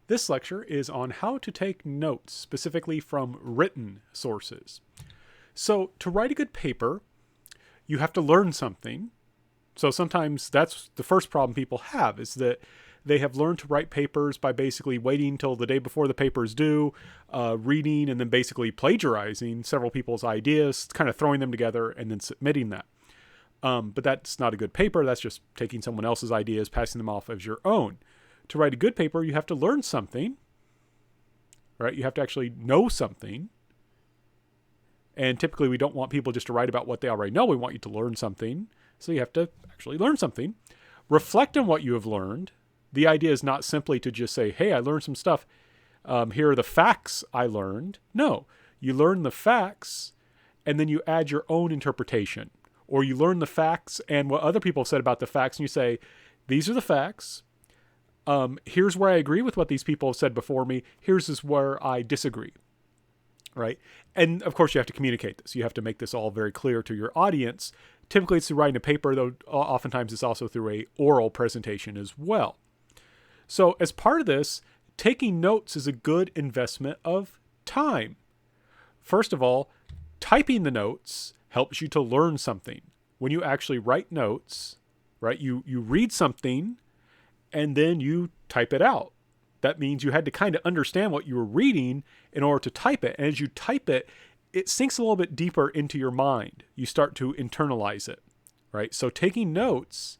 This lecture is on how to take notes, specifically from written sources. So, to write a good paper, you have to learn something. So sometimes that's the first problem people have, is that they have learned to write papers by basically waiting till the day before the paper is due, reading and then basically plagiarizing several people's ideas, kind of throwing them together and then submitting that. But that's not a good paper. That's just taking someone else's ideas, passing them off as your own. To write a good paper, you have to learn something, right? You have to actually know something. And typically we don't want people just to write about what they already know. We want you to learn something. So you have to actually learn something. Reflect on what you have learned. The idea is not simply to just say, hey, I learned some stuff. Here are the facts I learned. No, you learn the facts and then you add your own interpretation. Or you learn the facts and what other people have said about the facts and you say, these are the facts. Here's where I agree with what these people have said before me. Here's where I disagree. Right? And of course you have to communicate this. You have to make this all very clear to your audience. Typically it's through writing a paper, though oftentimes it's also through a oral presentation as well. So as part of this, taking notes is a good investment of time. First of all, typing the notes helps you to learn something. When you actually write notes, right, you read something and then you type it out. That means you had to kind of understand what you were reading in order to type it. And as you type it, it sinks a little bit deeper into your mind. You start to internalize it, right? So taking notes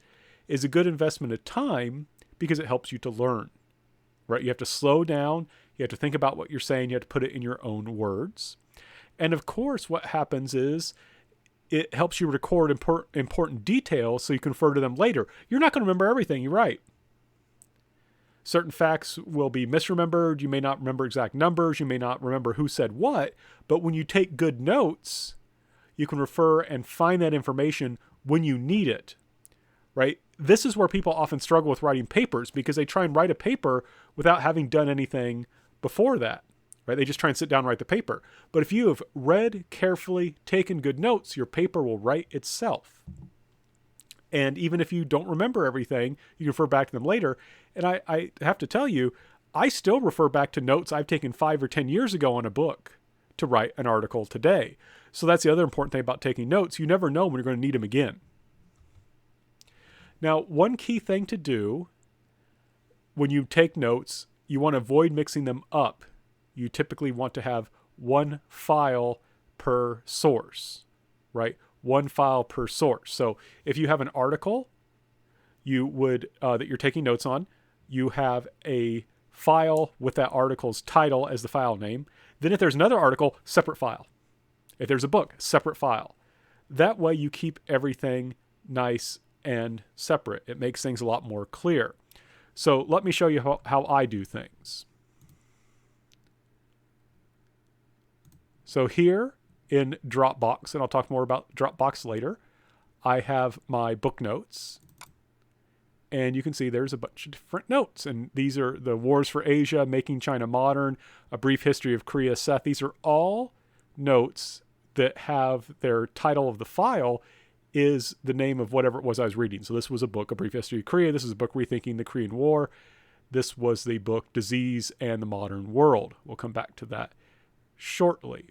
is a good investment of time because it helps you to learn, right? You have to slow down. You have to think about what you're saying. You have to put it in your own words. And of course, what happens is it helps you record important details so you can refer to them later. You're not going to remember everything you write. Certain facts will be misremembered. You may not remember exact numbers. You may not remember who said what. But when you take good notes, you can refer and find that information when you need it, right? This is where people often struggle with writing papers because they try and write a paper without having done anything before that, right? They just try and sit down and write the paper. But if you have read carefully, taken good notes, your paper will write itself. And even if you don't remember everything, you can refer back to them later. And I have to tell you, I still refer back to notes I've taken 5 or 10 years ago on a book to write an article today. So that's the other important thing about taking notes. You never know when you're going to need them again. Now, one key thing to do when you take notes, you want to avoid mixing them up. You typically want to have one file per source, right? One file per source. So if you have an article you would that you're taking notes on, you have a file with that article's title as the file name. Then if there's another article, separate file. If there's a book, separate file. That way you keep everything nice and separate. It makes things a lot more clear. So let me show you how I do things. So here in Dropbox, and I'll talk more about Dropbox later, I have my book notes. And you can see there's a bunch of different notes. And these are the Wars for Asia, Making China Modern, A Brief History of Korea Seth. These are all notes that have their title of the file is the name of whatever it was I was reading. So this was a book, A Brief History of Korea. This is a book, Rethinking the Korean War. This was the book, Disease and the Modern World. We'll come back to that shortly.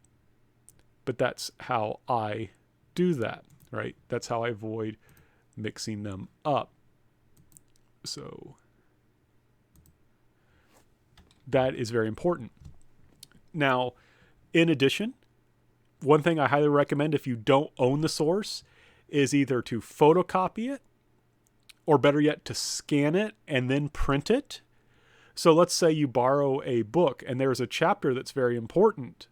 But that's how I do that, right? That's how I avoid mixing them up. So that is very important. Now, in addition, one thing I highly recommend if you don't own the source is either to photocopy it or better yet to scan it and then print it. So let's say you borrow a book and there's a chapter that's very important.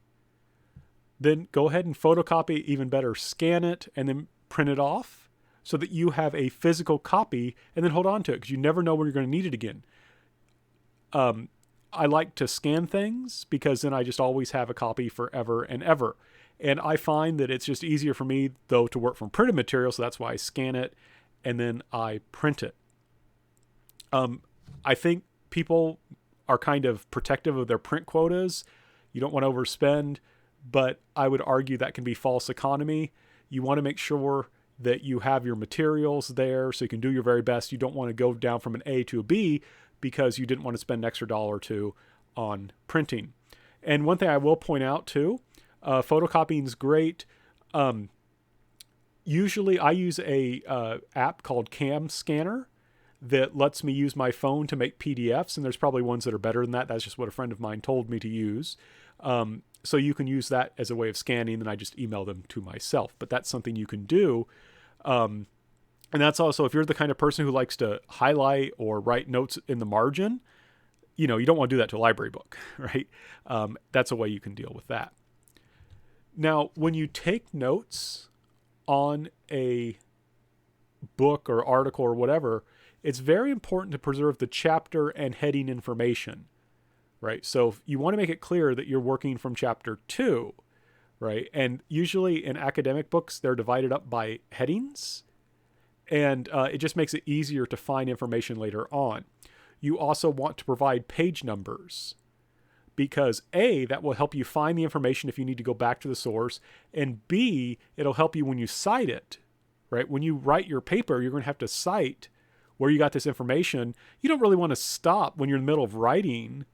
Then go ahead and photocopy, even better, scan it and then print it off so that you have a physical copy and then hold on to it because you never know when you're going to need it again. I like to scan things because then I just always have a copy forever and ever. And I find that it's just easier for me, though, to work from printed material. So that's why I scan it and then I print it. I think people are kind of protective of their print quotas. You don't want to overspend, but I would argue that can be false economy. You want to make sure that you have your materials there so you can do your very best. You don't want to go down from an A to a B because you didn't want to spend an extra dollar or two on printing. And one thing I will point out too, photocopying is great. Usually I use a app called Cam Scanner that lets me use my phone to make PDFs, and there's probably ones that are better than that. That's just what a friend of mine told me to use. So you can use that as a way of scanning, and I just email them to myself. But that's something you can do. And that's also, if you're the kind of person who likes to highlight or write notes in the margin, you don't want to do that to a library book, right? That's a way you can deal with that. Now, when you take notes on a book or article or whatever, it's very important to preserve the chapter and heading information, right? So you want to make it clear that you're working from chapter 2, right? And usually in academic books, they're divided up by headings, and it just makes it easier to find information later on. You also want to provide page numbers, because A, that will help you find the information if you need to go back to the source, and B, it'll help you when you cite it, right? When you write your paper, you're going to have to cite where you got this information. You don't really want to stop when you're in the middle of writing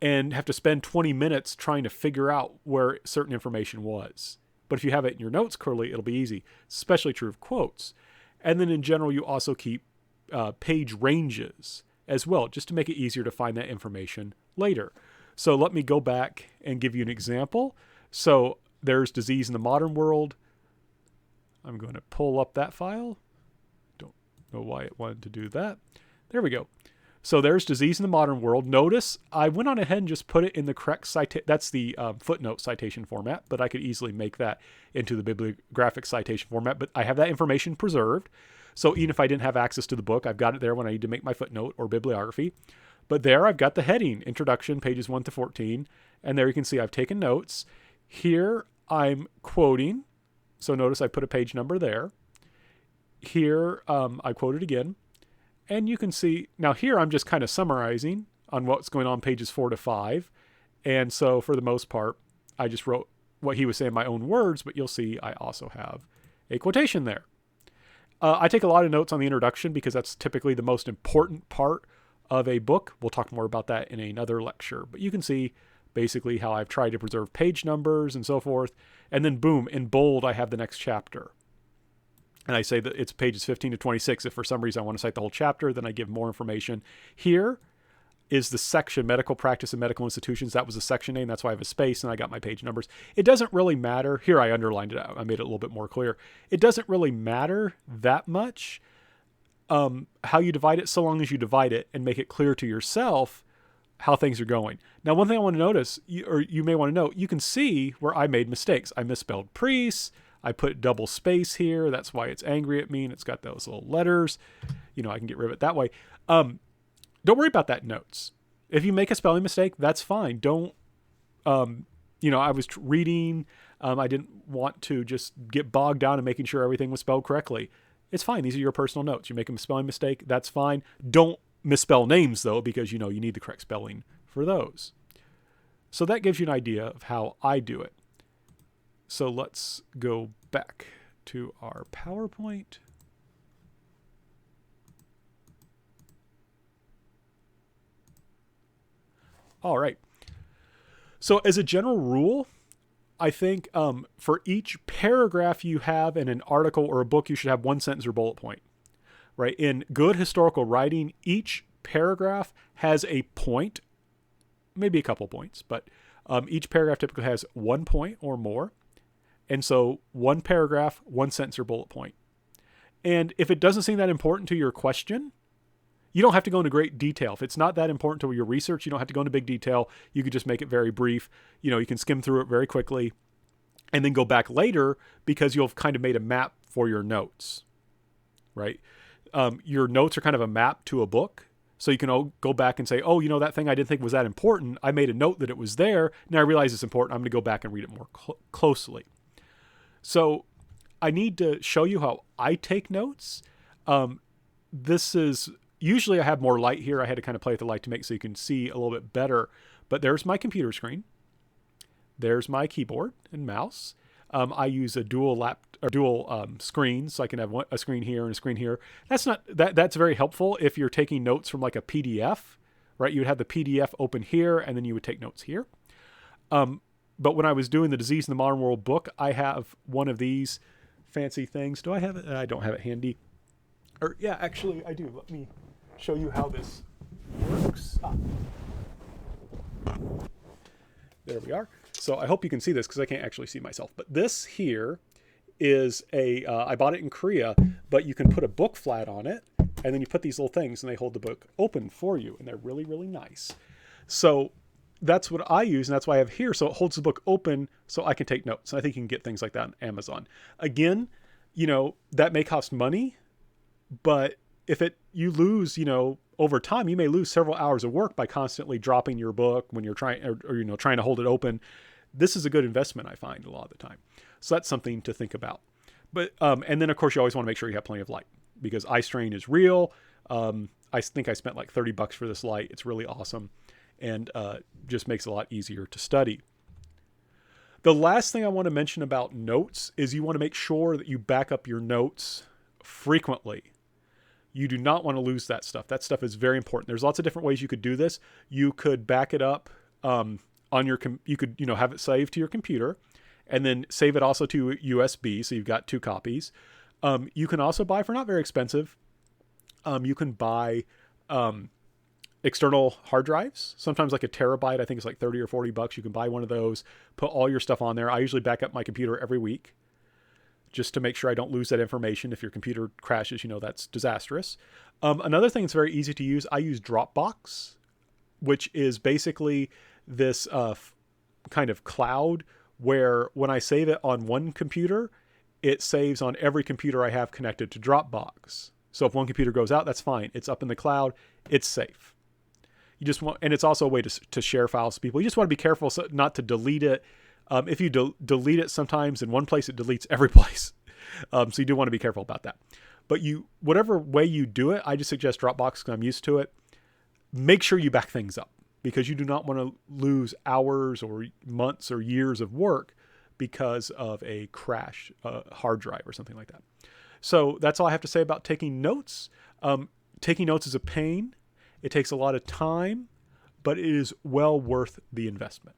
and have to spend 20 minutes trying to figure out where certain information was. But if you have it in your notes clearly, it'll be easy, especially true of quotes. And then in general, you also keep page ranges as well, just to make it easier to find that information later. So let me go back and give you an example. So there's disease in the modern world. I'm going to pull up that file. Don't know why it wanted to do that. There we go. So there's disease in the modern world. Notice I went on ahead and just put it in the correct citation. That's the footnote citation format, but I could easily make that into the bibliographic citation format. But I have that information preserved. So even if I didn't have access to the book, I've got it there when I need to make my footnote or bibliography. But there I've got the heading, Introduction, pages 1 to 14. And there you can see I've taken notes. Here I'm quoting. So notice I put a page number there. Here I quoted again. And you can see, now here I'm just kind of summarizing on what's going on pages 4 to 5. And so for the most part, I just wrote what he was saying in my own words, but you'll see I also have a quotation there. I take a lot of notes on the introduction because that's typically the most important part of a book. We'll talk more about that in another lecture, but you can see basically how I've tried to preserve page numbers and so forth. And then boom, in bold, I have the next chapter. And I say that it's pages 15 to 26. If for some reason I want to cite the whole chapter, then I give more information. Here is the section, medical practice and medical institutions. That was the section name. That's why I have a space and I got my page numbers. It doesn't really matter. Here I underlined it out. I made it a little bit more clear. It doesn't really matter that much how you divide it, so long as you divide it and make it clear to yourself how things are going. Now, one thing I want to notice, or you may want to know, you can see where I made mistakes. I misspelled priest. I put double space here. That's why it's angry at me. And it's got those little letters. I can get rid of it that way. Don't worry about that in notes. If you make a spelling mistake, that's fine. Don't, I was reading. I didn't want to just get bogged down in making sure everything was spelled correctly. It's fine. These are your personal notes. You make a spelling mistake, that's fine. Don't misspell names though, because you need the correct spelling for those. So that gives you an idea of how I do it. So let's go back to our PowerPoint. All right. So as a general rule, I think for each paragraph you have in an article or a book, you should have one sentence or bullet point, right? In good historical writing, each paragraph has a point, maybe a couple points, but each paragraph typically has 1 point or more. And so one paragraph, one sentence or bullet point. And if it doesn't seem that important to your question, you don't have to go into great detail. If it's not that important to your research, you don't have to go into big detail. You could just make it very brief. You can skim through it very quickly and then go back later because you'll have kind of made a map for your notes, right? Your notes are kind of a map to a book. So you can go back and say, oh, that thing I didn't think was that important. I made a note that it was there. Now I realize it's important. I'm going to go back and read it more closely. So I need to show you how I take notes. This is, usually I have more light here. I had to kind of play with the light to make so you can see a little bit better. But there's my computer screen. There's my keyboard and mouse. I use a dual screen, so I can have a screen here and a screen here. That's very helpful if you're taking notes from like a PDF, right? You would have the PDF open here, and then you would take notes here. But when I was doing the Disease in the Modern World book, I have one of these fancy things. Do I have it? I don't have it handy. Or yeah, actually I do. Let me show you how this works. There we are. So I hope you can see this because I can't actually see myself. But this here is I bought it in Korea, but you can put a book flat on it, and then you put these little things, and they hold the book open for you, and they're really, really nice. So that's what I use, and that's why I have here. So it holds the book open so I can take notes. And I think you can get things like that on Amazon. Again, that may cost money, but if you lose, over time, you may lose several hours of work by constantly dropping your book when you're trying to hold it open. This is a good investment, I find, a lot of the time. So that's something to think about. But and then of course you always want to make sure you have plenty of light, because eye strain is real. I think I spent like $30 for this light. It's really awesome, and just makes it a lot easier to study. The last thing I want to mention about notes is you want to make sure that you back up your notes frequently. You do not want to lose that stuff. That stuff is very important. There's lots of different ways you could do this. You could back it up on you could have it saved to your computer, and then save it also to USB, so you've got 2 copies. You can also buy, for not very expensive, you can buy external hard drives. Sometimes like a terabyte, I think it's like $30 or $40. You can buy one of those, put all your stuff on there. I usually back up my computer every week, just to make sure I don't lose that information. If your computer crashes, that's disastrous. Another thing that's very easy to use, I use Dropbox, which is basically this kind of cloud where when I save it on one computer, it saves on every computer I have connected to Dropbox. So if one computer goes out, that's fine. It's up in the cloud. It's safe. You just want, and it's also a way to share files to people. You just want to be careful not to delete it. If you delete it sometimes in one place, it deletes every place. So you do want to be careful about that. But whatever way you do it, I just suggest Dropbox because I'm used to it. Make sure you back things up, because you do not want to lose hours or months or years of work because of a crash hard drive or something like that. So that's all I have to say about taking notes. Taking notes is a pain. It takes a lot of time, but it is well worth the investment.